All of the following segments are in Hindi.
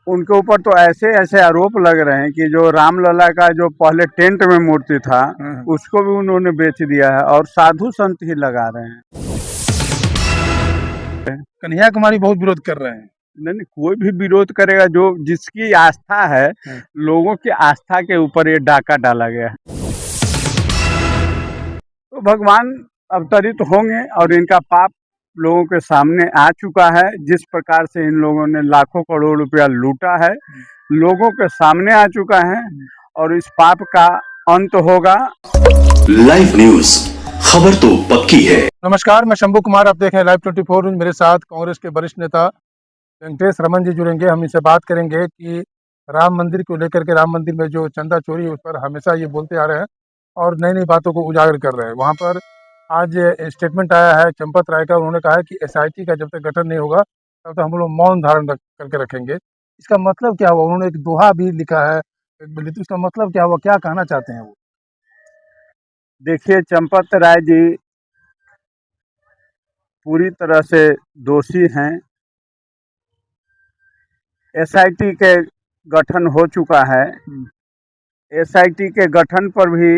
उनके ऊपर तो ऐसे ऐसे आरोप लग रहे हैं कि जो रामलला का जो पहले टेंट में मूर्ति था उसको भी उन्होंने बेच दिया है और साधु संत ही लगा रहे हैं। कन्हैया कुमारी बहुत विरोध कर रहे हैं। नहीं, कोई भी विरोध करेगा, जो जिसकी आस्था है, लोगों की आस्था के ऊपर ये डाका डाला गया है। तो भगवान अवतरित होंगे और इनका पाप लोगों के सामने आ चुका है। जिस प्रकार से इन लोगों ने लाखों करोड़ रुपया लूटा है, लोगों के सामने आ चुका है और इस पाप का अंत होगा। लाइव न्यूज, खबर तो पक्की है। नमस्कार, मैं शंभू कुमार, आप देख रहे हैं लाइव 24 न्यूज। मेरे साथ कांग्रेस के वरिष्ठ नेता वेंकटेश रमन जी जुड़ेंगे। हम इनसे बात करेंगे कि राम मंदिर को लेकर के, राम मंदिर में जो चंदा चोरी है उस पर हमेशा ये बोलते आ रहे हैं और नई नई बातों को उजागर कर रहे हैं। वहाँ पर आज स्टेटमेंट आया है चंपत राय का। उन्होंने कहा है कि SIT का जब तक गठन नहीं होगा तब तक हम लोग मौन धारण करके रखेंगे। इसका मतलब क्या हुआ? उन्होंने एक दोहा भी लिखा है, तो इसका मतलब क्या हुआ? क्या कहना चाहते हैं वो? देखिए, चंपत राय जी पूरी तरह से दोषी हैं। SIT के गठन हो चुका है, SIT के गठन पर भी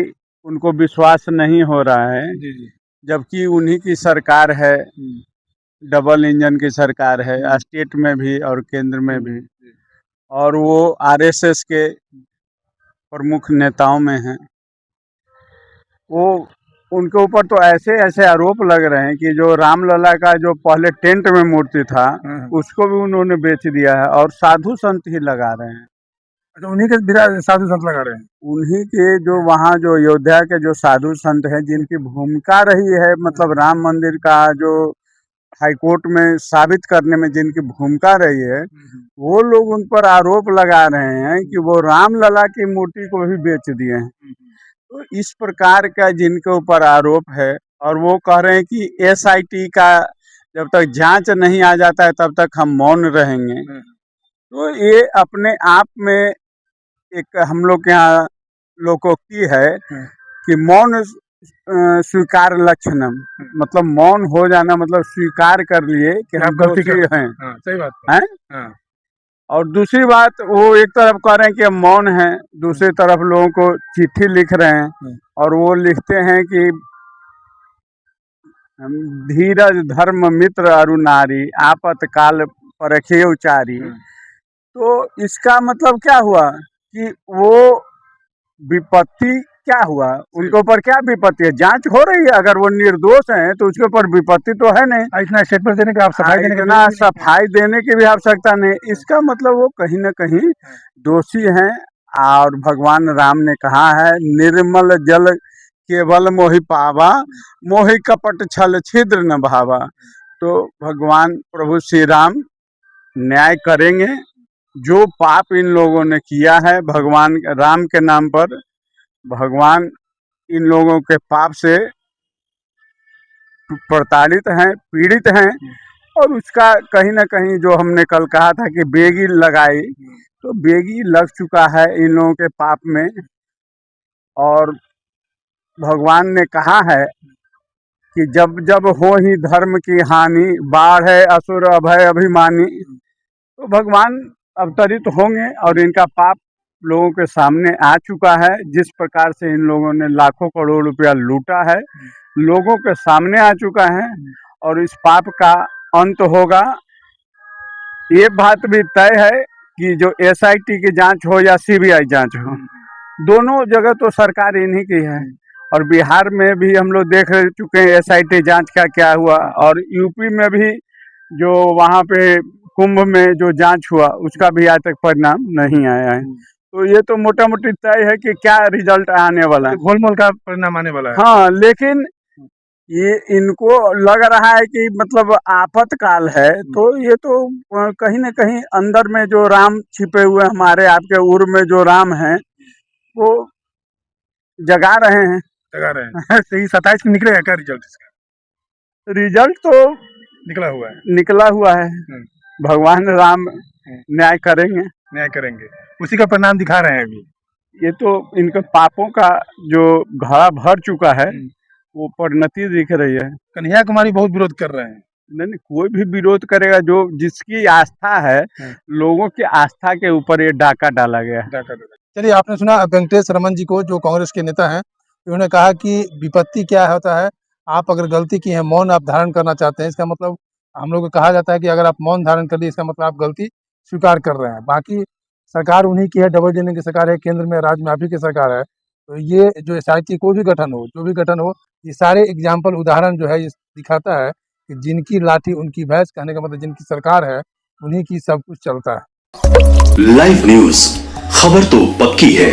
उनको विश्वास नहीं हो रहा है, जबकि उन्हीं की सरकार है, डबल इंजन की सरकार है, स्टेट में भी और केंद्र में भी, और वो RSS के प्रमुख नेताओं में हैं। वो उनके ऊपर तो ऐसे ऐसे आरोप लग रहे हैं कि जो रामलला का जो पहले टेंट में मूर्ति था उसको भी उन्होंने बेच दिया है और साधु संत ही लगा रहे हैं। अच्छा, उन्हीं के साधु संत लगा रहे हैं। उन्हीं के जो वहाँ जो अयोध्या के जो साधु संत हैं, जिनकी भूमिका रही है, मतलब राम मंदिर का जो हाईकोर्ट में साबित करने में जिनकी भूमिका रही है, वो लोग उन पर आरोप लगा रहे हैं कि वो रामलला की मूर्ति को भी बेच दिए हैं। तो इस प्रकार का जिनके ऊपर आरोप है और वो कह रहे हैं कि SIT का जब तक जांच नहीं आ जाता है तब तक हम मौन रहेंगे। तो ये अपने आप में एक हम लोग के यहाँ लोकोक्ति है कि मौन स्वीकार लक्षणम, मतलब मौन हो जाना मतलब स्वीकार कर लिए कि हम गलती हैं। सही बात है। और दूसरी बात, वो एक तरफ कह रहे हैं कि हम मौन हैं, दूसरी तरफ लोगों को चिट्ठी लिख रहे हैं और वो लिखते हैं कि धीरज धर्म मित्र अरु नारी, आपातकाल परखे उचारी। तो इसका मतलब क्या हुआ कि वो विपत्ति क्या हुआ, उनके ऊपर क्या विपत्ति है? जांच हो रही है, अगर वो निर्दोष हैं तो उसके ऊपर विपत्ति तो है नहीं। इतना स्टेटमेंट देने की आप सफाई देने की भी आवश्यकता नहीं। इसका मतलब वो कहीं न कहीं दोषी हैं। और भगवान राम ने कहा है, निर्मल जल केवल मोहि पावा, मोहि कपट छल छिद्र न भावा। तो भगवान प्रभु श्री राम न्याय करेंगे। जो पाप इन लोगों ने किया है भगवान राम के नाम पर, भगवान इन लोगों के पाप से प्रताड़ित हैं, पीड़ित हैं, और उसका कहीं ना कहीं जो हमने कल कहा था कि बेगी लगाई, तो बेगी लग चुका है इन लोगों के पाप में। और भगवान ने कहा है कि जब जब हो ही धर्म की हानि, बाढ़ है असुर अभय अभिमानी। तो भगवान अवतरित होंगे और इनका पाप लोगों के सामने आ चुका है। जिस प्रकार से इन लोगों ने लाखों करोड़ रुपया लूटा है, लोगों के सामने आ चुका है और इस पाप का अंत होगा। ये बात भी तय है कि जो SIT की जांच हो या CBI जांच हो, दोनों जगह तो सरकार इन्हीं की है। और बिहार में भी हम लोग देख चुके हैं SIT जांच का क्या हुआ, और यूपी में भी जो वहाँ पे कुंभ में जो जांच हुआ उसका भी आज तक परिणाम नहीं आया है। तो ये तो मोटा मोटी तय है कि क्या रिजल्ट आने वाला है, गोलमाल का परिणाम आने वाला है। हाँ, लेकिन ये इनको लग रहा है कि मतलब आपातकाल है, तो ये तो कहीं ना कहीं अंदर में जो राम छिपे हुए हमारे आपके उर में जो राम हैं वो जगा रहे हैं। तो ये 27 में निकलेगा क्या रिजल्ट? इसका रिजल्ट तो निकला हुआ है। भगवान राम न्याय करेंगे, उसी का परिणाम दिखा रहे हैं अभी। ये तो इनके पापों का जो घड़ा भर चुका है वो परिणति दिख रही है। कन्हैया कुमारी बहुत विरोध कर रहे हैं। नहीं नहीं, कोई भी विरोध करेगा जो जिसकी आस्था है, लोगों की आस्था के ऊपर ये डाका डाला गया है। चलिए, आपने सुना वेंकटेश रमन जी को, जो कांग्रेस के नेता हैं। उन्होंने कहा कि विपत्ति क्या होता है, आप अगर गलती की है, मौन आप धारण करना चाहते हैं, इसका मतलब हम लोग को कहा जाता है कि अगर आप मौन धारण कर लिए, इसका मतलब आप गलती स्वीकार कर रहे हैं। बाकी सरकार उन्हीं की है, डबल इंजन की सरकार है, केंद्र में राज्य में आप ही की सरकार है। तो ये जो एसआईटी कोई भी गठन हो, जो भी गठन हो, ये सारे एग्जाम्पल उदाहरण जो है ये दिखाता है कि जिनकी लाठी उनकी भैंस, कहने का मतलब जिनकी सरकार है उन्हीं की सब कुछ चलता है। लाइव न्यूज, खबर तो पक्की है।